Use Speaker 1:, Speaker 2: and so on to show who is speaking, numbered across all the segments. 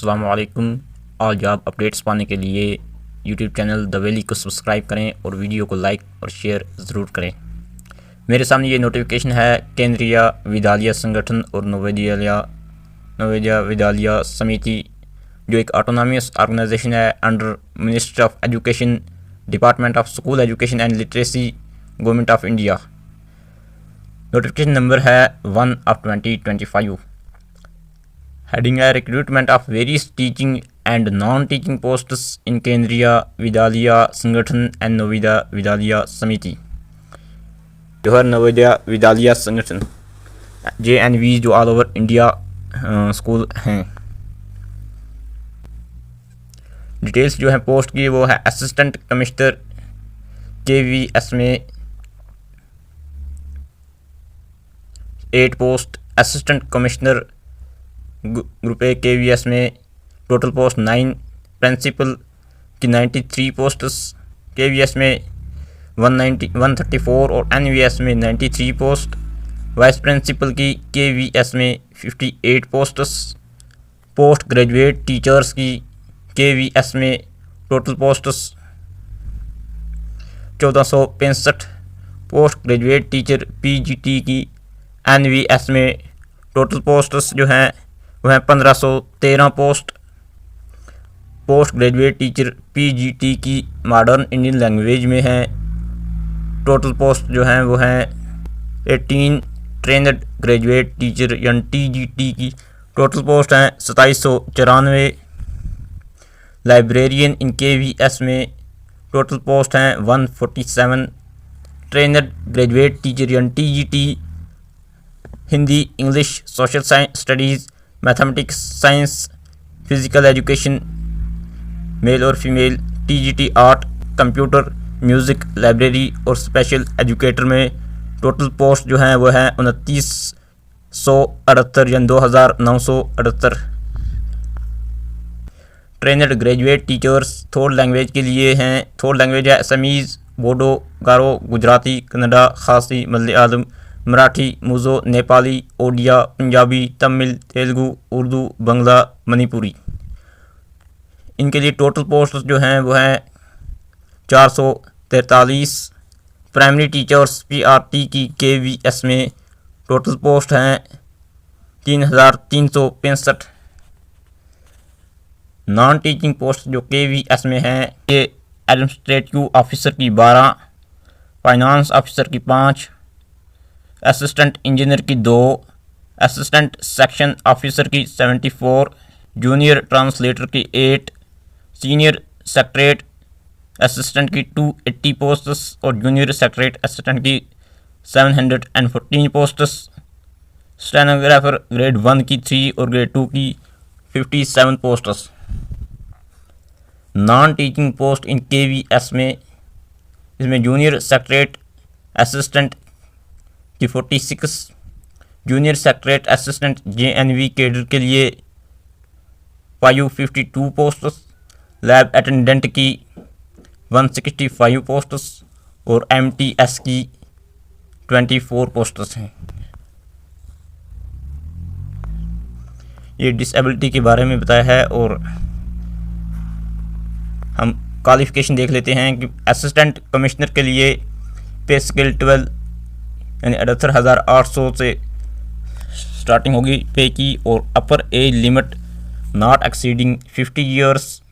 Speaker 1: अस्सलाम वालेकुम। और जॉब अपडेट्स पाने के लिए यूट्यूब चैनल द वैली को सब्सक्राइब करें और वीडियो को लाइक और शेयर ज़रूर करें। मेरे सामने ये नोटिफिकेशन है केंद्रीय विद्यालय संगठन और नवोदय विद्यालय समिति, जो एक ऑटोनॉमस ऑर्गेनाइजेशन है under ministry of education, department of school education and literacy, government of India. Notification number है 1/2025। हेडिंग है recruitment of various teaching and non teaching posts in Kendriya Vidyalaya संगठन एंड नवोदय विद्यालय समिति। जो है नवोदय विद्यालय संगठन JNV, जो ऑल ओवर इंडिया स्कूल हैं। Details जो है पोस्ट की वो है असिस्टेंट कमिश्नर KVS में 8 post, assistant commissioner group A KVS में टोटल पोस्ट 9, प्रिंसिपल की 93 पोस्ट्स, KVS में 134 और NVS में 93 पोस्ट, वाइस प्रिंसिपल की KVS में 58 पोस्ट्स, पोस्ट ग्रेजुएट टीचर्स की KVS में total posts 1465, post graduate teacher PGT की NVS में टोटल पोस्ट्स जो हैं वह है 1513 post, post graduate teacher PGT की मॉडर्न इंडियन लैंग्वेज में है टोटल पोस्ट जो हैं वो हैं 18, ट्रेनड ग्रेजुएट टीचर यानी TGT की टोटल पोस्ट हैं 2794, लाइब्रेरियन इन KVS में टोटल पोस्ट हैं 147, ट्रेनड ग्रेजुएट टीचर यानी TGT Hindi, English, social science studies, mathematics, science, physical education male और female, TGT art, computer, music, library और स्पेशल एजुकेटर में total post जो हैं वो हैं 2968 यानी 2968। Trained graduate teachers third language के लिए हैं। थर्ड लैंग्वेज है असमीज़, बोडो, गारो, गुजराती, कन्नड़ा, खासी, मलयालम, मराठी, मुज़ो, नेपाली, ओडिया, पंजाबी, तमिल, तेलुगु, उर्दू, बंगला, मणिपुरी। इनके लिए टोटल पोस्ट जो हैं वो हैं 443। प्राइमरी टीचर्स PRT की KVS में टोटल पोस्ट हैं 3365। नॉन टीचिंग पोस्ट जो KVS में हैं ये एडमिनिस्ट्रेटिव ऑफिसर की 12, फाइनेंस ऑफिसर की 5, असिस्टेंट इंजीनियर की 2, असिस्टेंट सेक्शन ऑफिसर की 74, जूनियर ट्रांसलेटर की 8, सीनियर सेक्रेटरीट असिस्टेंट की 280 पोस्ट्स और जूनियर सेक्रेटरीट असिस्टेंट की 714 पोस्ट्स, स्टेनोग्राफर ग्रेड 1 की 3 और ग्रेड 2 की 57 पोस्ट्स। नॉन टीचिंग पोस्ट इन KVS में इसमें जूनियर सेक्रेटरीट असिस्टेंट की 46, junior secretariat assistant JNV cadre के लिए 552 पोस्ट्स, लैब अटेंडेंट की 165 पोस्ट्स और MTS की 24 पोस्ट्स हैं। ये डिसेबिलिटी के बारे में बताया है। और हम क्वालिफ़िकेशन देख लेते हैं कि असिस्टेंट कमिश्नर के लिए पे स्केल 12 यानी 78,800 से स्टार्टिंग होगी पे की, और upper age limit not exceeding 50 years.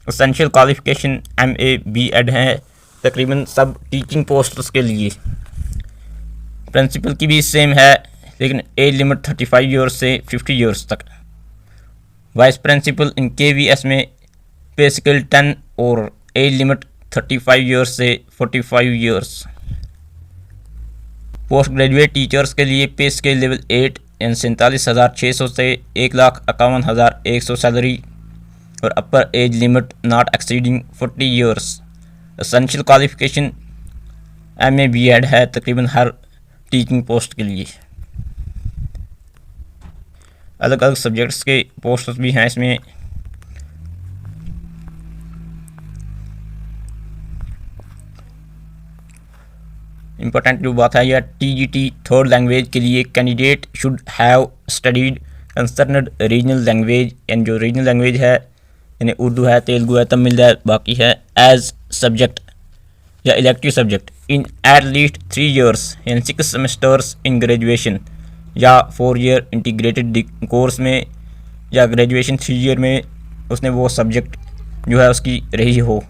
Speaker 1: Essential qualification MA B.Ed है तकरीबन सब टीचिंग पोस्ट्स के लिए। प्रिंसिपल की भी सेम है लेकिन एज लिमिट 35 ईयर्स से 50 ईयर्स तक। वाइस प्रिंसिपल इन KVS में पे स्केल 10 और एज लिमिट 35 ईयर्स से 45 ईयर्स। पोस्ट ग्रेजुएट टीचर्स के लिए पे स्केल लेवल 8 यानी 47,600 से 1,51,100 सैलरी और upper age limit not exceeding 40 years. Essential qualification MA B.Ed है तकरीबन हर टीचिंग पोस्ट के लिए। अलग अलग सब्जेक्ट्स के पोस्ट्स भी हैं इसमें। इम्पोर्टेंट जो बात है यह TGT थर्ड लैंग्वेज के लिए candidate should have studied concerned regional language, यानी जो रीजनल लैंग्वेज है यानी उर्दू है, तेलुगु है, तमिल है, बाकी है एज सब्जेक्ट या elective subject in at least 3 years यानी 6 सेमेस्टर्स इन ग्रेजुएशन, या 4 year इंटीग्रेटेड कोर्स में या ग्रेजुएशन 3 year में उसने वो सब्जेक्ट जो है उसकी रही हो।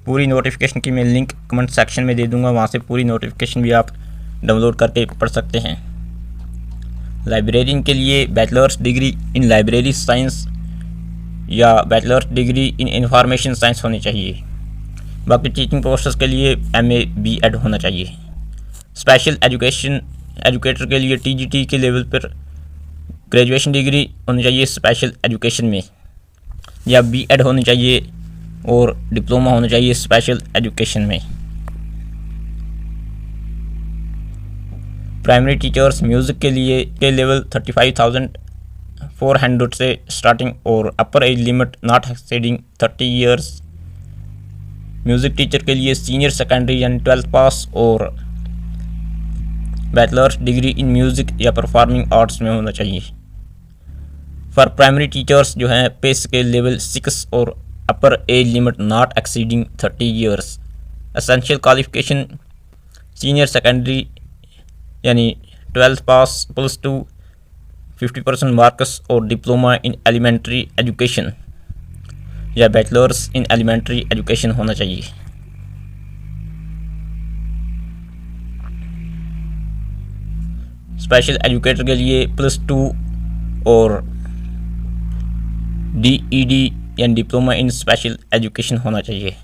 Speaker 1: पूरी नोटिफिकेशन की मैं लिंक कमेंट सेक्शन में दे दूंगा, वहाँ से पूरी नोटिफिकेशन भी आप डाउनलोड करके पढ़ सकते हैं। लाइब्रेरियन के लिए bachelors degree in library science या bachelors degree in information science होनी चाहिए। बाकी टीचिंग प्रोसेस के लिए MA B.Ed होना चाहिए। स्पेशल एजुकेशन एजुकेटर के लिए TGT के लेवल पर ग्रेजुएशन डिग्री होनी चाहिए स्पेशल एजुकेशन में, या B.Ed होनी चाहिए और डिप्लोमा होना चाहिए स्पेशल एजुकेशन में। प्राइमरी टीचर्स म्यूज़िक के लिए के लेवल 35,400 से स्टार्टिंग और upper age limit not exceeding 30 years। Music teacher के लिए सीनियर सेकेंडरी यानी 12th पास और बैचलर्स डिग्री इन म्यूज़िक या परफॉर्मिंग आर्ट्स में होना चाहिए। फॉर प्राइमरी टीचर्स जो हैं पे स्केल लेवल 6 और upper age limit not exceeding 30 years। Essential qualification senior secondary यानी 12th पास +2 50% मार्क्स और डिप्लोमा इन एलिमेंट्री एजुकेशन या बैचलर्स इन एलिमेंट्री एजुकेशन होना चाहिए। स्पेशल एजुकेटर के लिए +2 और DED यानी डिप्लोमा इन स्पेशल एजुकेशन होना चाहिए।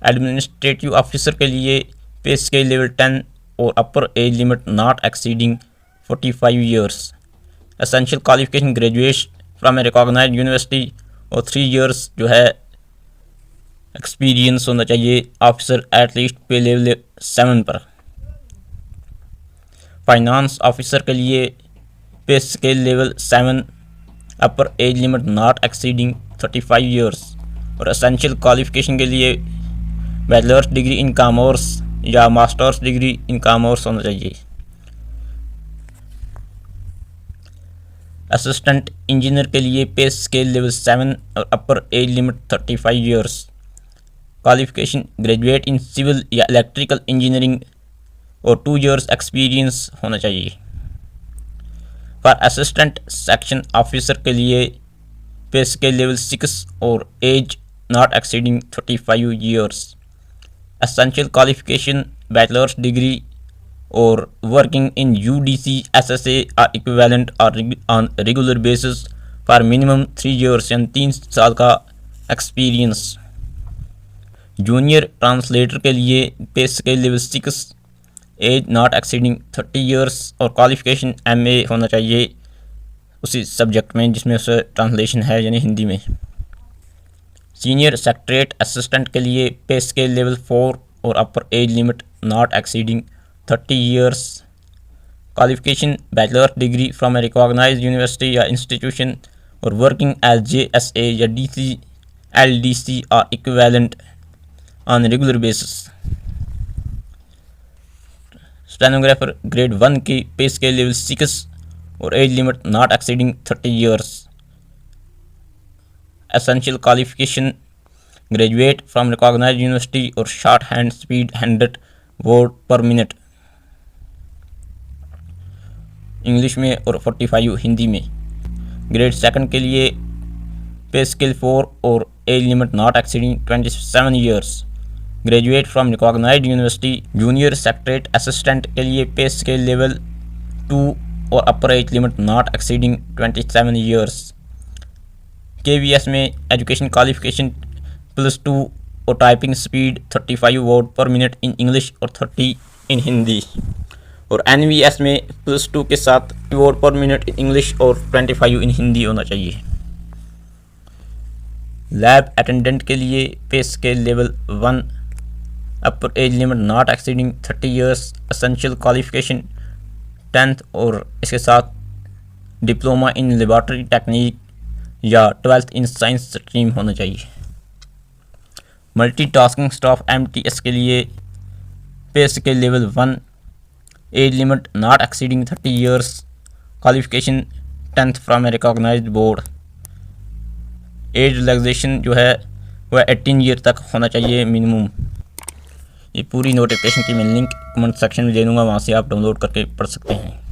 Speaker 1: एडमिनिस्ट्रेटिव ऑफिसर के लिए पे स्केल लेवल 10 और upper age limit not exceeding 45 years। Essential qualification graduate from a recognised university और 3 years जो है एक्सपीरियंस होना चाहिए ऑफिसर एटलीस्ट पे लेवल 7 पर। फाइनेंस ऑफिसर के लिए pay scale level 7 upper age limit not exceeding 35 years और एसेंशियल क्वालिफिकेशन के लिए बैचलर्स डिग्री इन कॉमर्स या मास्टर्स डिग्री इन कॉमर्स होना चाहिए। असिस्टेंट इंजीनियर के लिए पे स्केल लेवल 7 और upper age limit 35 years। Qualification graduate in civil या इलेक्ट्रिकल इंजीनियरिंग और 2 years एक्सपीरियंस होना चाहिए। फॉर असिस्टेंट सेक्शन ऑफिसर के लिए पे स्केल लेवल 6 और age not exceeding 35 years। Essential qualification bachelors degree और working in UDC SSA or equivalent on regular basis for minimum 3 years यानी 3 साल का एक्सपीरियंस। जूनियर ट्रांसलेटर के लिए pay scale level 6 age not exceeding 30 years और qualification MA होना चाहिए उसी सब्जेक्ट में जिसमें उसे ट्रांसलेशन है यानी हिंदी में। सीनियर सेक्रेटरीट असिस्टेंट के लिए पे स्केल लेवल 4 और upper age limit not exceeding 30 years। Qualification bachelor degree from a recognised university या इंस्टीट्यूशन और वर्किंग एज JSA या DC LDC or equivalent on regular basis. Stenographer grade 1 की pay scale level 6 और age limit not exceeding 30 years। Essential qualification graduate from recognised university और shorthand speed 100 word per minute English में और 45 हिंदी में। Grade 2 के लिए pay scale 4 और age limit not exceeding 27 years। Graduate from recognised university. Junior secretariat assistant के लिए pay scale level 2 और upper age limit not exceeding 27 years। KVS में एजुकेशन क्वालिफिकेशन +2 और typing speed 35 word per minute in English और 30 इन हिंदी। और NVS में +2 के साथ word per minute in English और 25 इन हिंदी होना चाहिए। लैब अटेंडेंट के लिए pay scale level 1 upper age limit not exceeding 30 years। Essential qualification 10th और इसके साथ डिप्लोमा इन लेबॉरेटरी टेक्निक या 12th इन साइंस स्ट्रीम होना चाहिए। मल्टीटास्किंग स्टाफ MTS के लिए pay scale level 1 age limit not exceeding 30 years, qualification 10th from a recognised board. Age relaxation जो है वह 18 ईयर तक होना चाहिए मिनिमम। ये पूरी नोटिफिकेशन की मैं लिंक कमेंट सेक्शन में दे दूँगा, वहाँ से आप डाउनलोड करके पढ़ सकते हैं।